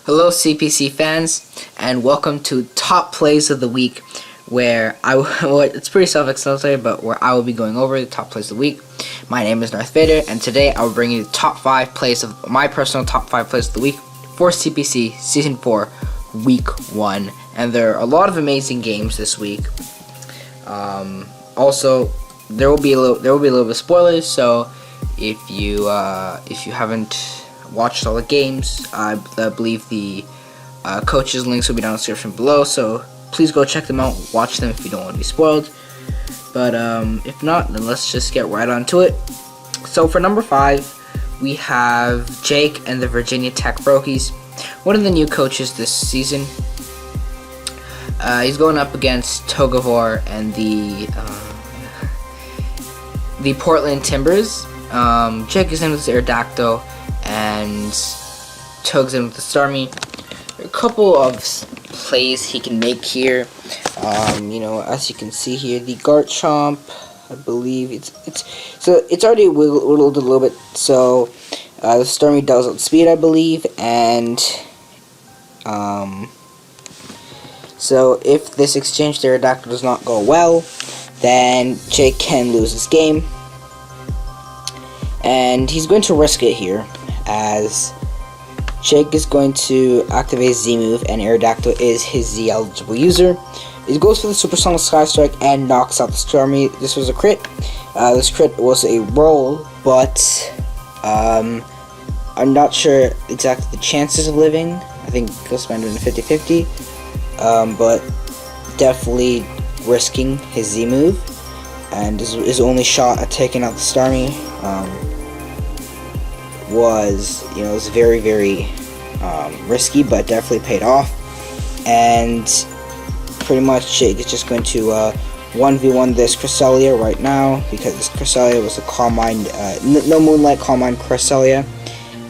Hello CPC fans, and welcome to Top Plays of the Week, where it's pretty self-explanatory, but where I will be going over the top plays of the week. My name is NarthVader, and today I will bring you the top 5 plays of my personal top 5 plays of the week for CPC Season 4, Week 1. And there are a lot of amazing games this week. Also, there will be a little bit of spoilers, so if you haven't watched all the games, I believe the coaches' links will be down in the description below, so please go check them out, watch them if you don't want to be spoiled. But if not, then let's just get right onto it. So for number 5, we have Jake and the Virginia Tech Brokies, one of the new coaches this season. He's going up against Togavor and the Portland Timbers. Jake is in with his Aerodactyl, and Tog's in with the Starmie. There are a couple of plays he can make here. As you can see here, the Garchomp, I believe it's already wiggled a little bit. So the Starmie does outspeed, I believe, and so if this exchange Aerodactyl does not go well, then Jake can lose this game. And he's going to risk it here, as Jake is going to activate Z move, and Aerodactyl is his Z eligible user. He goes for the Supersonic Sky Strike and knocks out the Starmie. This was a crit. This crit was a roll, but I'm not sure exactly the chances of living. I think Ghostman doing a 50-50, but definitely risking his Z move, and his only shot at taking out the Starmie was very, very risky, but definitely paid off. And pretty much Jake is just going to 1v1 this Cresselia right now, because this Cresselia was a Calm Mind, no Moonlight, Calm Mind Cresselia,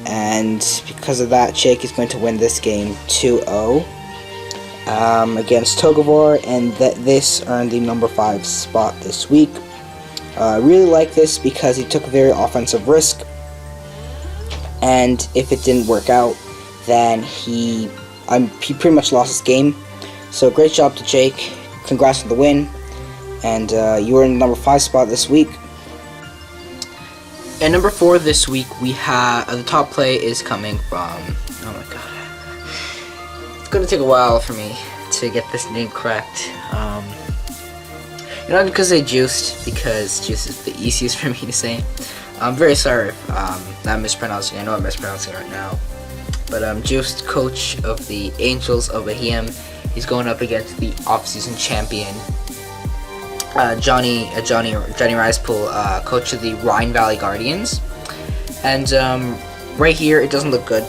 and because of that, Jake is going to win this game 2-0 against Togavor, and this earned the number 5 spot this week. I really like this because he took a very offensive risk, and if it didn't work out, then he pretty much lost his game. So great job to Jake, congrats on the win, and you are in the number 5 spot this week. And number 4 this week, we have the top play is coming from, oh my god, it's gonna take a while for me to get this name correct. Not because I juiced, because juice is the easiest for me to say. I'm very sorry if I'm mispronouncing. I know I'm mispronouncing right now. But Juiced, coach of the Angels of Bahia, he's going up against the off-season champion Johnny Risepool, coach of the Rhine Valley Guardians. And right here, it doesn't look good.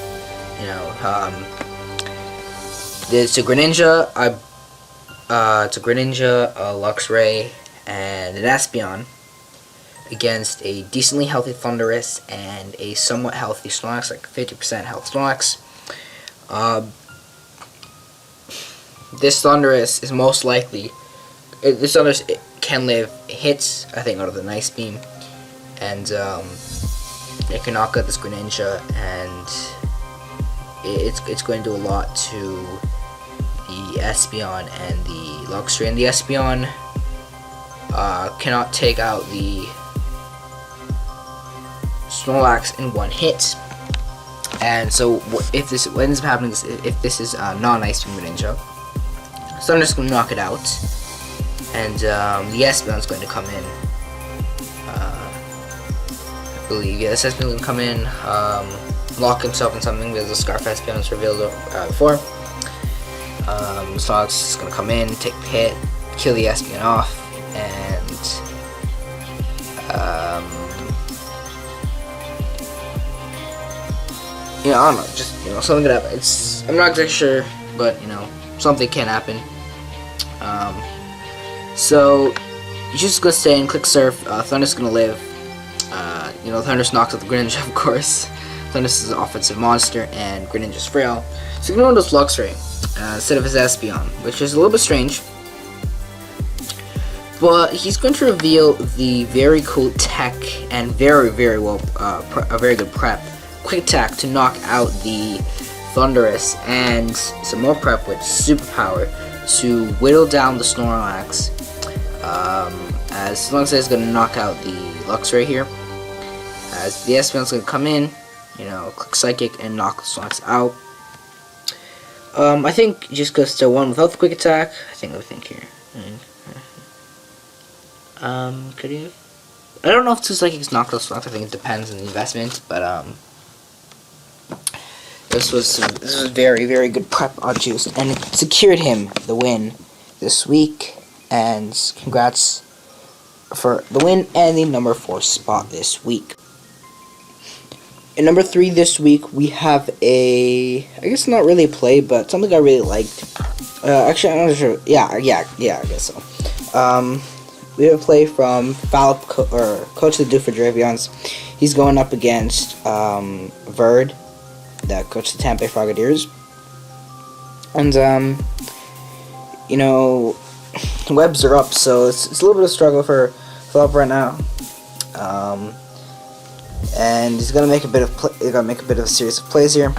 It's a Greninja, a Luxray, and an Espeon against a decently healthy Thundurus and a somewhat healthy Snorlax, like 50% health Snorlax. This Thundurus is most likely, this Thundurus can live hits, I think, out of the Nice Beam, and it can knock out this Greninja, and it's going to do a lot to the Espeon and the Luxray, and the Espeon cannot take out the Snorlax in one hit. And so if this ends up happening, if this is non-Ice Beam Greninja, so I'm just going to knock it out, and the Espeon is going to come in. I believe, yeah, this Espeon is going to come in, lock himself in something, because the Scarf Espeon was revealed before. Snorlax is going to come in, take the hit, kill the Espeon off, and I don't know, just something could happen. I'm not exactly sure, but something can happen. So you're just gonna stay and click surf. Thundurus gonna live. Thundurus knocks out the Greninja, of course. Thundurus is an offensive monster, and Greninja's frail. So you're gonna go to Luxray instead of his Espeon, which is a little bit strange. But he's going to reveal the very cool tech and very, very well, a very good prep, Quick Attack to knock out the Thunderous, and some more prep with Superpower to whittle down the Snorlax. As long as it's going to knock out the Luxray here. As the Espeon's going to come in, click Psychic and knock the Snorlax out. I think he just goes to 1 without the Quick Attack. Let me think here. Could he? I don't know if 2 Psychics knock those Snorlax. I think it depends on the investment, but this was very, very good prep on Juice, and it secured him the win this week. And congrats for the win and the number 4 spot this week. In number 3 this week, we have I guess not really a play, but something I really liked. Actually, I'm not sure. Yeah, I guess so. We have a play from Coach of the Doofer Dravions. He's going up against Verd, the coach of the Tampa Bay Frogadiers. And, webs are up, so it's a little bit of a struggle for Philip right now. And he's gonna make a bit of a series of plays here.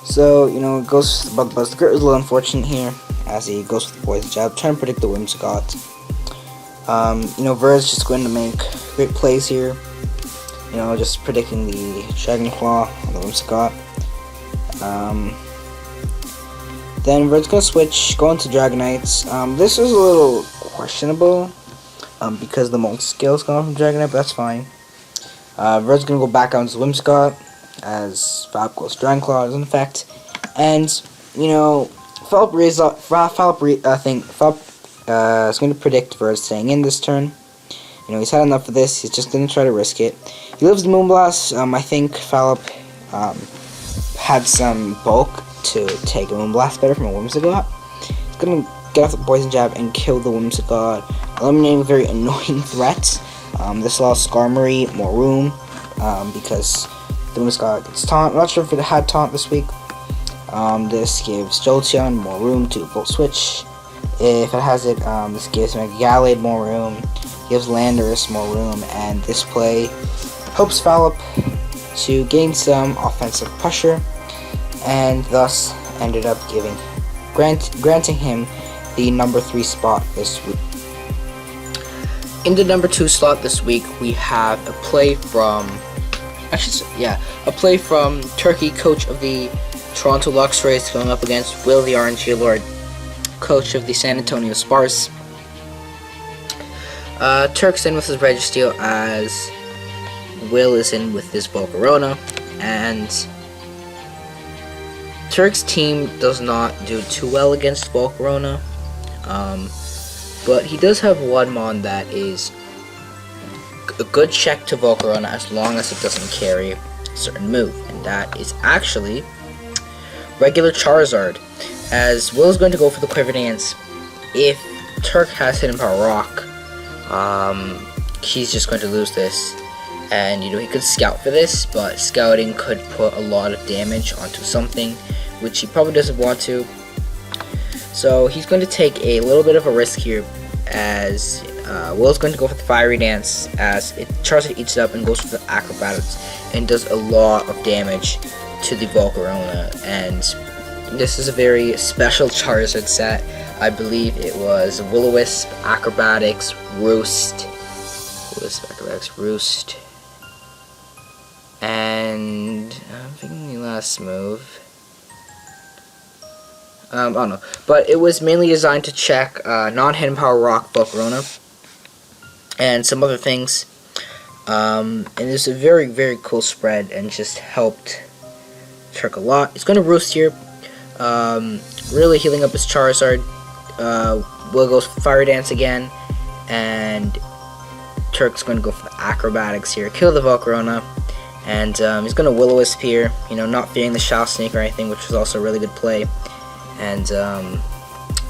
So it goes with the Bug Buzz. The Grit is a little unfortunate here, as he goes with the Poison Jab, trying to predict the Whimsicott. Verd's just going to make great plays here. Just predicting the Dragon Claw or the Whimsicott. Then Verd's gonna switch, go into Dragonites. This is a little questionable, because the multi-scale is going from Dragonite, but that's fine. Verd's gonna go back out into Whimsicott, as Falp goes Dragon Claw is in effect. And, Falp is going to predict Verd staying in this turn. He's had enough of this, he's just gonna try to risk it. He lives the Moonblast. I think Falp had some bulk to take a Moonblast better from a Whimsicott. He's gonna get off the Poison Jab and kill the Whimsicott, eliminating a very annoying threat. This allows Skarmory more room, because the Whimsicott gets taunt. I'm not sure if it had taunt this week. This gives Jolteon more room to Volt Switch. If it has it, this gives Mega Gallade more room, gives Landorus more room, and this play helps Falp to gain some offensive pressure, and thus ended up granting him the number 3 spot this week. In the number 2 slot this week, we have a play from Turkey, coach of the Toronto Luxrays, going up against Will the RNG Lord, coach of the San Antonio Sparse. Turk's in with his Registeel, as Will is in with his Volcarona, and Turk's team does not do too well against Volcarona, but he does have one Mon that is a good check to Volcarona as long as it doesn't carry a certain move, and that is actually regular Charizard, as Will is going to go for the Quiver Dance. If Turk has Hidden Power Rock, he's just going to lose this, and he could scout for this, but scouting could put a lot of damage onto something, which he probably doesn't want to. So he's going to take a little bit of a risk here, as Will's going to go for the Fiery Dance, as Charizard eats it up and goes for the Acrobatics and does a lot of damage to the Volcarona. And this is a very special Charizard set. I believe it was Will-O-Wisp, Acrobatics, Roost, and I'm thinking the last move. I don't know, but it was mainly designed to check non-Hidden Power Rock Volcarona and some other things. And it's a very, very cool spread, and just helped Turk a lot. He's going to Roost here, really healing up his Charizard. Will goes for Fire Dance again, and Turk's going to go for the Acrobatics here, kill the Volcarona, and he's going to Will-O-Wisp here, not fearing the Shadow Sneak or anything, which was also a really good play. And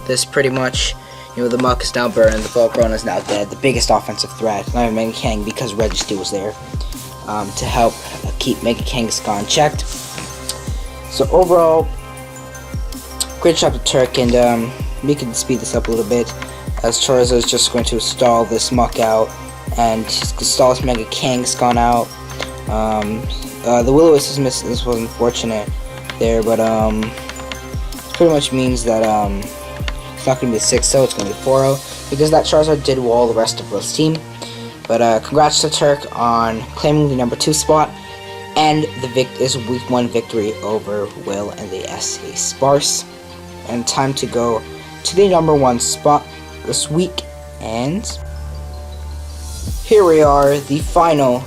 this pretty much, the Muck is now burned, the Volcarona is now dead, the biggest offensive threat, not even Mega Kang, because Registeel was there to help keep Mega Kangaskhan checked. So overall, great job to Turk, and we can speed this up a little bit, as Charizard is just going to stall this Muck out, and stall this Mega Kangaskhan out. The Will-O-Wisp is missing. This was unfortunate, there, but pretty much means that it's not going to be a 6-0, it's going to be 4-0, because that Charizard did wall the rest of Will's team. But congrats to Turk on claiming the number 2 spot, and is week 1 victory over Will and the SA Sparse. And time to go to the number 1 spot this week, and here we are, the final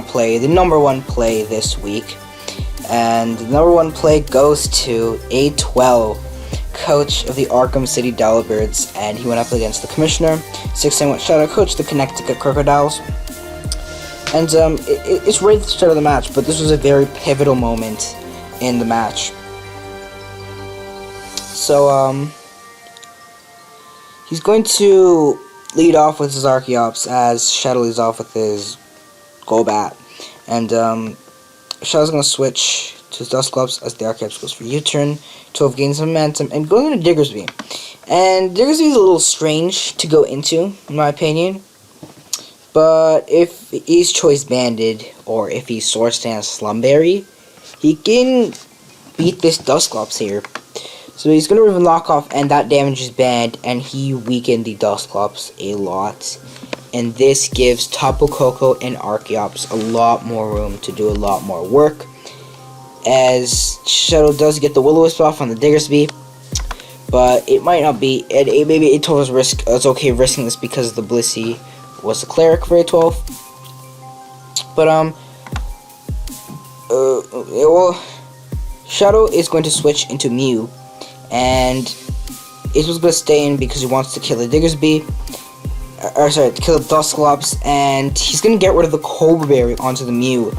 play, the number 1 play this week. And the number 1 play goes to A12, coach of the Arkham City Delibirds, and he went up against the commissioner, 6-9 with Shadow, coach the Connecticut Crocodiles. And it's right at the start of the match, but this was a very pivotal moment in the match. So he's going to lead off with his Archeops as Shadow leads off with his Golbat, and Shadow's going to switch to his Dusclops as the Archeops goes for U-turn. 12 gains momentum and going into Diggersby. And Diggersby is a little strange to go into, in my opinion. But if he's Choice Banded, or if he's Sword Stance Slumberry, he can beat this Dusclops here. So he's going to even lock off, and that damage is banned, and he weakened the Dusclops a lot. And this gives Tapu Koko and Archeops a lot more room to do a lot more work, as Shadow does get the Will-O-Wisp off on the Diggersby, but it might not be, maybe it told us it's okay risking this because the Blissey was the Cleric for A12, but well, Shadow is going to switch into Mew, and it was going to stay in because he wants to kill the Diggersby, to kill the Dusclops, and he's going to get rid of the Cobra Berry onto the Mew.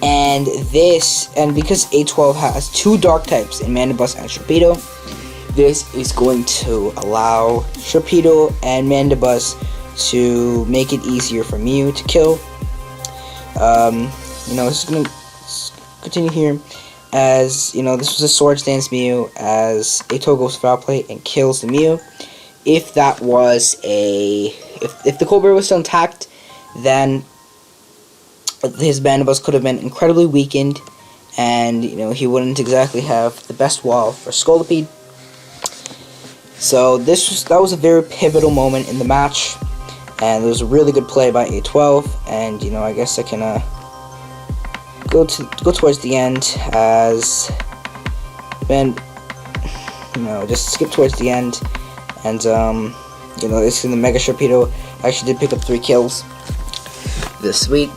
And because A12 has 2 dark types in Mandibuzz and Sharpedo, this is going to allow Sharpedo and Mandibuzz to make it easier for Mew to kill. This is going to continue here, as this was a Sword Stance Mew, as A12 goes foul play and kills the Mew. If that was if the Cobra was still intact, then his Mandibuzz could have been incredibly weakened, and he wouldn't exactly have the best wall for Scolipede. So that was a very pivotal moment in the match, and it was a really good play by A12. And I guess I can go towards the end, as then just skip towards the end, and it's in the Mega Sharpedo. I actually did pick up 3 kills this week.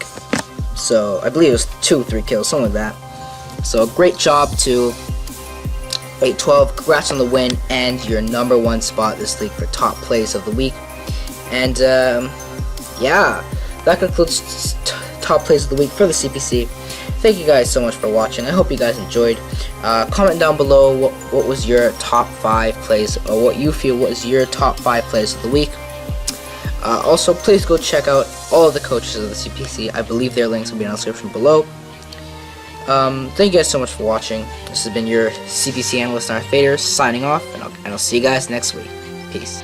So, I believe it was 3 kills, something like that. So, great job to 812. Congrats on the win and your number 1 spot this week for top plays of the week. And, yeah, that concludes top plays of the week for the CPC. Thank you guys so much for watching. I hope you guys enjoyed. Comment down below what was your top 5 plays, or what you feel was your top 5 plays of the week. Also, please go check out all of the coaches of the CPC. I believe their links will be in the description below. Thank you guys so much for watching. This has been your CPC analyst, NarthVader, signing off, and I'll see you guys next week. Peace.